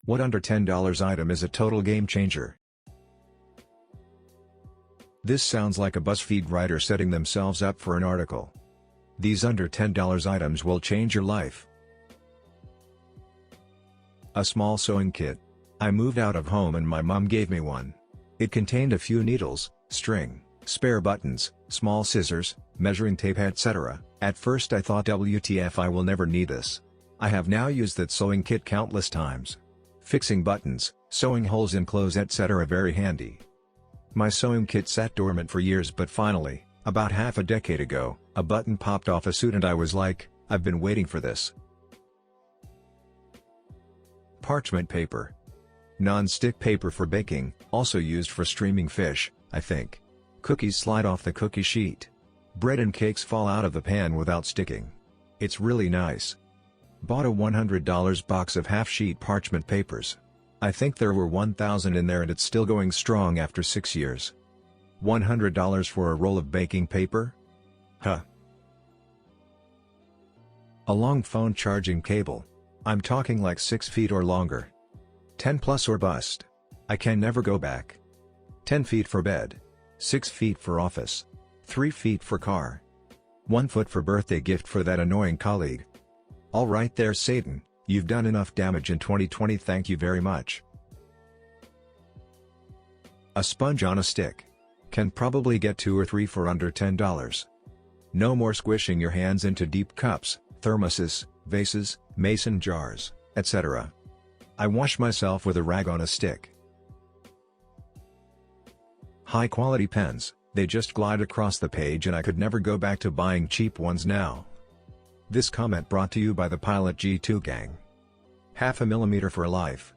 What under $10 item is a total game changer? This sounds like a BuzzFeed writer setting themselves up for an article. These under $10 items will change your life. A small sewing kit. I moved out of home and my mom gave me one. It contained a few needles, string, spare buttons, small scissors, measuring tape, etc. At first I thought, WTF, I will never need this. I have now used that sewing kit countless times. Fixing buttons, sewing holes in clothes, etc. very handy. My sewing kit sat dormant for years, but finally, about half a decade ago, a button popped off a suit and I was like, I've been waiting for this. Parchment paper. Non-stick paper for baking, also used for steaming fish, I think. Cookies slide off the cookie sheet. Bread and cakes fall out of the pan without sticking. It's really nice. Bought a $100 box of half-sheet parchment papers. I think there were 1,000 in there and it's still going strong after 6 years. $100 for a roll of baking paper? Huh. A long phone charging cable. I'm talking like 6 feet or longer. 10 plus or bust. I can never go back. 10 feet for bed. 6 feet for office. 3 feet for car. 1 foot for birthday gift for that annoying colleague. All right there, Satan, you've done enough damage in 2020, thank you very much. A sponge on a stick. Can probably get 2 or 3 for under $10. No more squishing your hands into deep cups, thermoses, vases, mason jars, etc. I wash myself with a rag on a stick. High quality pens, they just glide across the page and I could never go back to buying cheap ones now. This comment brought to you by the Pilot G2 gang. 1/2 millimeter for life.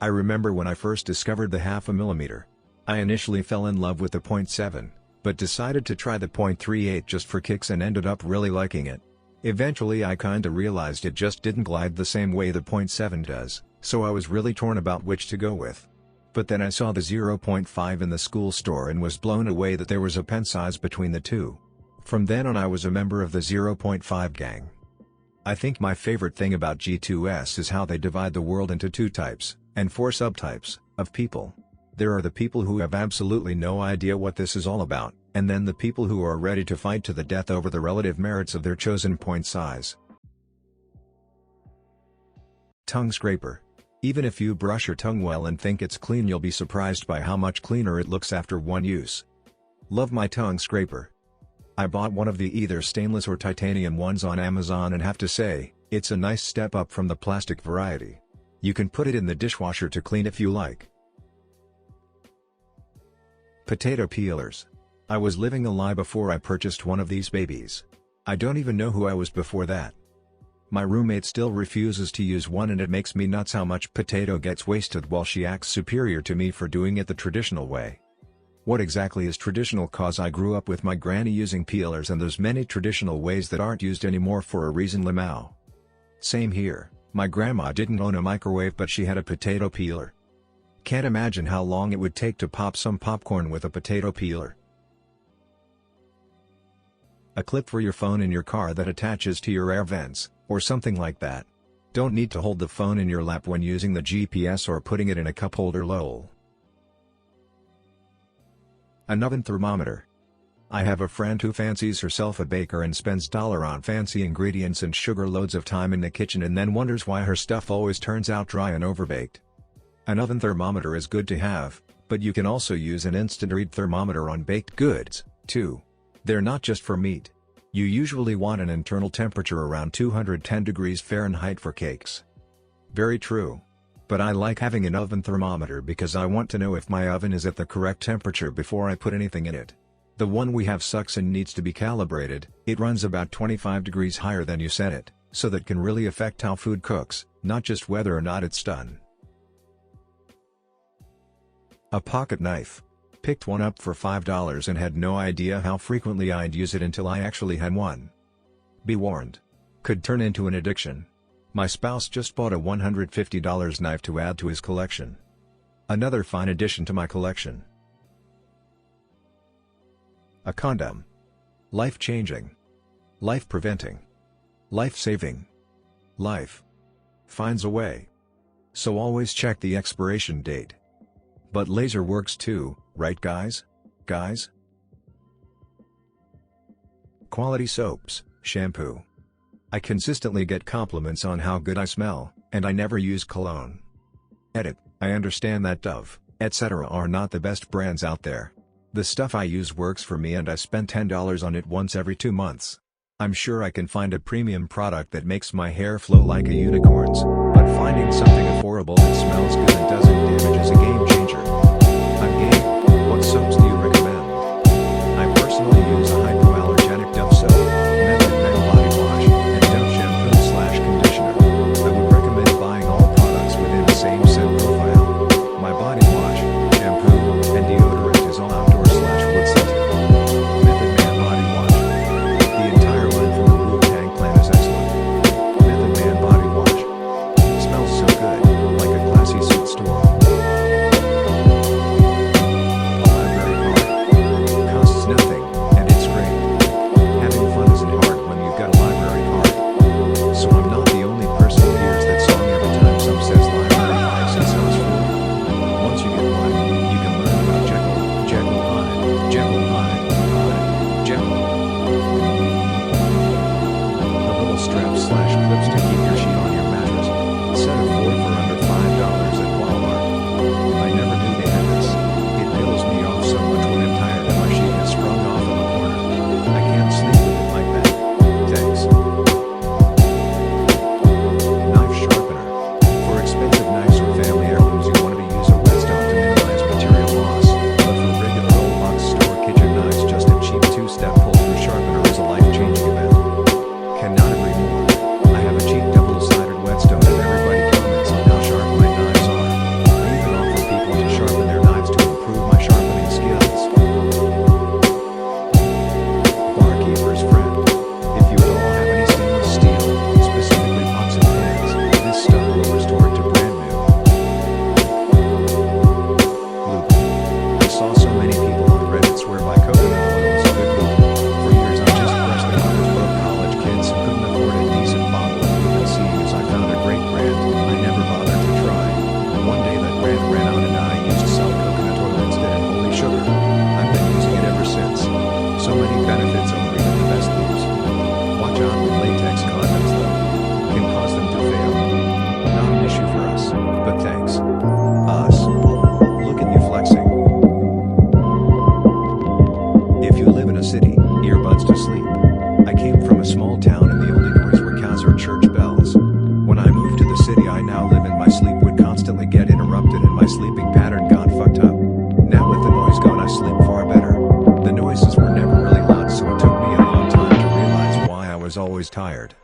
I remember when I first discovered the 1/2 millimeter. I initially fell in love with the .7, but decided to try the .38 just for kicks and ended up really liking it. Eventually I kinda realized it just didn't glide the same way the .7 does, so I was really torn about which to go with. But then I saw the 0.5 in the school store and was blown away that there was a pen size between the two. From then on I was a member of the 0.5 gang. I think my favorite thing about G2S is how they divide the world into 2 types, and 4 subtypes, of people. There are the people who have absolutely no idea what this is all about, and then the people who are ready to fight to the death over the relative merits of their chosen point size. Tongue scraper. Even if you brush your tongue well and think it's clean, you'll be surprised by how much cleaner it looks after one use. Love my tongue scraper. I bought one of the either stainless or titanium ones on Amazon and have to say, it's a nice step up from the plastic variety. You can put it in the dishwasher to clean if you like. Potato peelers. I was living a lie before I purchased one of these babies. I don't even know who I was before that. My roommate still refuses to use one and it makes me nuts how much potato gets wasted while she acts superior to me for doing it the traditional way. What exactly is traditional? Cause I grew up with my granny using peelers and there's many traditional ways that aren't used anymore for a reason. Lamau. Same here, my grandma didn't own a microwave but she had a potato peeler. Can't imagine how long it would take to pop some popcorn with a potato peeler. A clip for your phone in your car that attaches to your air vents, or something like that. Don't need to hold the phone in your lap when using the GPS or putting it in a cup holder. Lol. An oven thermometer. I have a friend who fancies herself a baker and spends $ on fancy ingredients and sugar loads of time in the kitchen and then wonders why her stuff always turns out dry and overbaked. An oven thermometer is good to have, but you can also use an instant read thermometer on baked goods, too. They're not just for meat. You usually want an internal temperature around 210 degrees Fahrenheit for cakes. Very true. But I like having an oven thermometer because I want to know if my oven is at the correct temperature before I put anything in it. The one we have sucks and needs to be calibrated. It runs about 25 degrees higher than you set it, so that can really affect how food cooks, not just whether or not it's done. A pocket knife. Picked one up for $5 and had no idea how frequently I'd use it until I actually had one. Be warned. Could turn into an addiction. My spouse just bought a $150 knife to add to his collection. Another fine addition to my collection. A condom. Life-changing. Life-preventing. Life-saving. Life finds a way. So always check the expiration date. But laser works too, right guys? Guys? Quality soaps, shampoo. I consistently get compliments on how good I smell, and I never use cologne. Edit, I understand that Dove, etc. are not the best brands out there. The stuff I use works for me and I spend $10 on it once every 2 months. I'm sure I can find a premium product that makes my hair flow like a unicorn's, but finding something affordable that smells good and doesn't damage is a game changer. I'm game. What soaps do you recommend? I personally use a hypoallergenic Dove soap, Method Man body wash, and Dove shampoo/conditioner. I would recommend buying all products within the same scent profile. My body wash, shampoo, and deodorant is all outdoor/wood scented. Method Man body wash. The entire line from the Wu-Tang Clan is excellent. Method Man body wash. Smells so good, like a classy suit store. A library card. Costs nothing, and it's great. Having fun isn't hard when you've got a library card. So I'm not the only person who hears that song every time some says library cards and sounds full. Once you get one, you can learn about Jekyll Hyde, Jekyll. A little strap/clips to keep your sheet on your mattress. A set of 4 for under $5 at Walmart. I never knew they had this. It pills me off so much when I'm tired and my sheet has sprung off in the corner. I can't sleep with it like that. Thanks. Knife sharpener. For expensive knives or family heirlooms you want to use a whetstone to minimize material loss, but for regular old box store kitchen knives just a cheap 2-step pull-through sharpener is a life-changing event. Cannot agree more. I have a cheap double-sided whetstone and everybody comments on how sharp my knives are. I even offer people to sharpen their knives to improve my sharpening skills. Barkeeper's friend. If you at all have any stainless steel, specifically pots and pans, this stuff will restore it to brand new. Lube. I saw so many people on Reddit swear by coconut oil is a good lube. For years I just brushed the covers broke college kids who couldn't afford a decent bottle of lube, and seeing as I found a great brand, I never bothered to try. One day that brand ran out and I used some coconut oil instead and holy sugar. I've been using it ever since. So many benefits over even the best lubes. Watch out with latex condoms though. Can cause them to fail. Not an issue for us, but thanks. Us. Look at you flexing. If you live in a city, earbuds to sleep. I came from a small town and the only noise were cows or church bells. When I moved to the city I now live in, my sleep would constantly get interrupted and my sleeping pattern got fucked up. Now with the noise gone I sleep far better. The noises were never really loud, so it took me a long time to realize why I was always tired.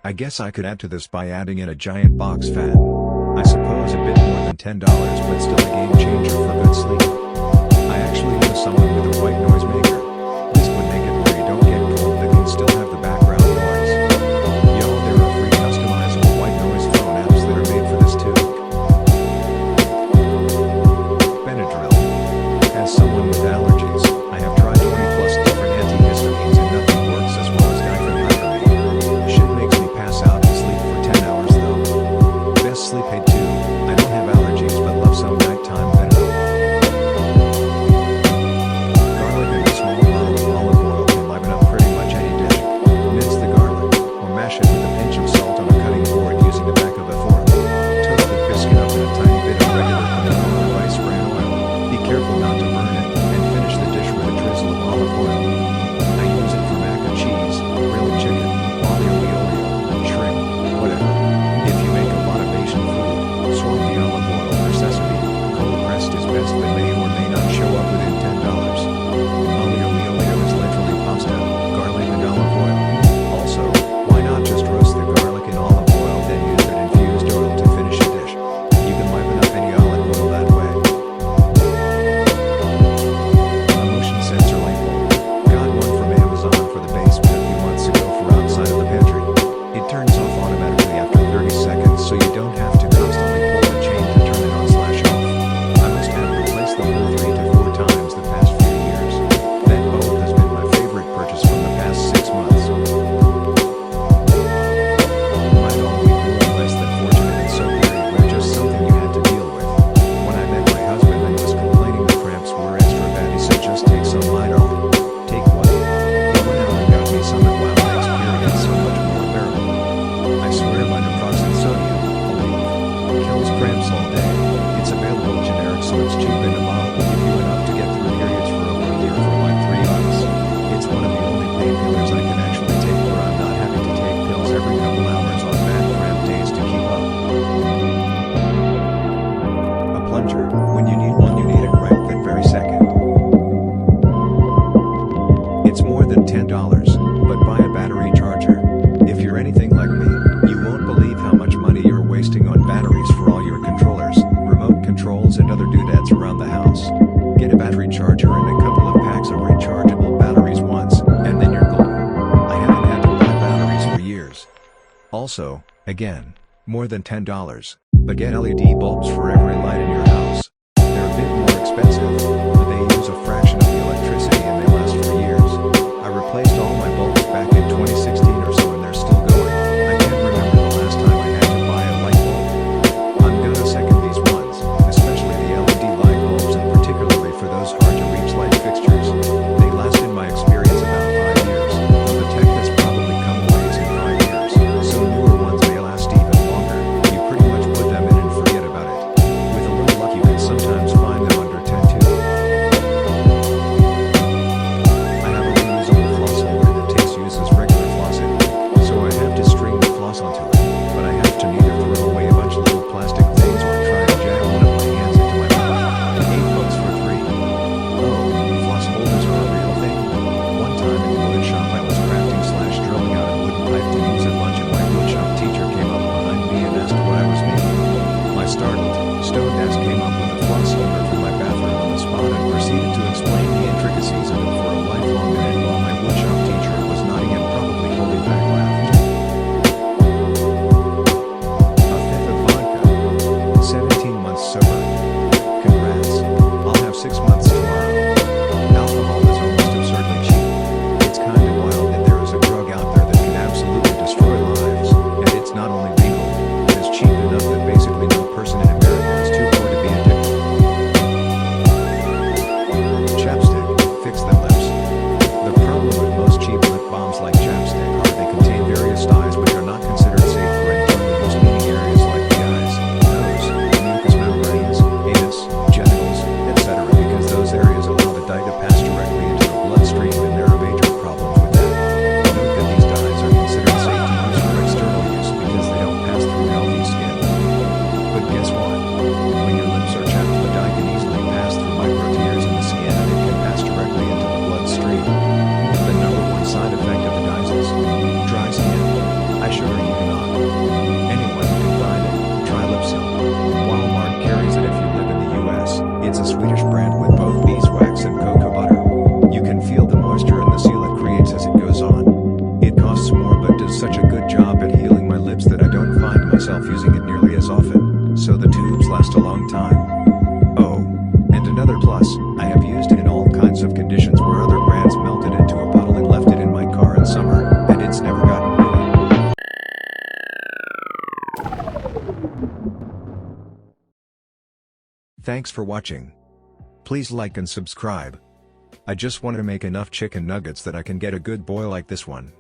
I guess I could add to this by adding in a giant box fan. I suppose a bit more than $10, but still a game changer for good sleep. I actually know someone with a white noise maker. This would make it where you don't get cold but can still have the background noise. Y'all, there are free customizable white noise phone apps that are made for this too. Benadryl. As someone with allergies, I have tried 20+ different antihistamines and nothing works as well as diphenhydramine. Shit makes me pass out and sleep for 10 hours though. Best sleep aid too. I don't have allergies but love some nighttime Benadryl. Garlic in a small bottle of olive oil can liven up pretty much any dish. Mince the garlic, or mash it with a pinch of salt on a cutting board using the back of a fork. Toast the biscuit up in a tiny bit of regular vanilla or rice bran oil. Be careful not to burn it, and finish the dish with a drizzle of olive oil. I use it for mac and cheese, grilled chicken, olio, shrimp, whatever. If you make a lot of Asian food, swap the olive oil for sesame. Cold pressed is best but may or may not show up within $10. Olio is literally pasta, garlic and olive oil. Also, why not just roast the garlic in olive oil then use that infused oil to finish a dish? You can liven up any olive oil that way. Also, it's cheap and a bottle will give you enough to get through periods for over a year for like $3. It's one of the only painkillers I can actually take where I'm not having to take pills every couple hours on bad cramp days to keep up. A plunger, when you need one you need it right that very second. It's more than $10, but buy a battery charger. If you're anything like me, you won't believe how much money you're wasting on batteries for all your controllers, remote controls and other doodads around the house. Get a battery charger and a couple of packs of rechargeable batteries once, and then you're golden. I haven't had to buy batteries for years. Also, again, more than $10, but get LED bulbs for every light in your house. They're a bit more expensive, but they use a fraction of the electricity and they last for years. I replaced all my bulbs back in 2016 or so and they're still going. I can't remember the last time I had to buy a light bulb. I'm gonna second these ones, especially the LED light bulbs and particularly for those hard-to-reach light fixtures. They last in my experience about 5 years, though the tech has probably come a ways in 5 years, so newer ones may last even longer. You pretty much put them in and forget about it. With a little luck you can sometimes find them under 10 too. I have a reusable floss holder that takes use as regular flossing, so I have to string the floss onto it, but I have to neither throw away a bunch of little plastic things or try to jam one of my hands into my mouth. $8 for 3. Oh, floss holders are a real thing. One time in the wood shop I was crafting/drilling out a wooden pipe to use at lunch and my woodshop teacher came up behind me and asked what I was making. My startled, stoned ass came up with a floss holder from my bathroom on the spot and proceeded to explain the intricacies of it for a lifelong minute while my woodshop teacher was nodding and probably holding back laughter. A fifth of vodka. 17 months sober. Congrats. I'll have 6 months tomorrow. Alcohol is almost absurdly cheap. It's kinda wild that there is a drug out there that can absolutely destroy lives, and it's not only legal, it is cheap enough that basically no person in America is too poor to be addicted. Chapstick, fix them lips. The problem with most cheap lip balms like chapstick are they contain various dyes which are not considered safe for internal use, meaning areas like the eyes, nose, mucous membranes, anus, genitals, etc. because those areas allow the dye to pass directly into the bloodstream and there are major problems with that. Note that these dyes are considered safe to use for external use because they don't pass through healthy skin. But guess what? When your lips are chapped, the dye can easily pass through micro tears in the skin and it can pass directly into the bloodstream. The number one side effect of the dyes is dry skin. I assure you not. Anyone who can find it, try Lipsil. Walmart carries it if you live in the US. It's a Swedish brand with both beeswax and cocoa butter. You can feel the moisture and the seal it creates as it goes on. It costs more but does such a good job at healing my lips that I don't find myself using it nearly as often, so the tubes last a long time. Oh, and another plus, I have used it in all kinds of conditions where other brands melted it to a puddle and left it in my car in summer, and it's never gotten ruined. Thanks for watching. Please like and subscribe. I just want to make enough chicken nuggets that I can get a good boil like this one.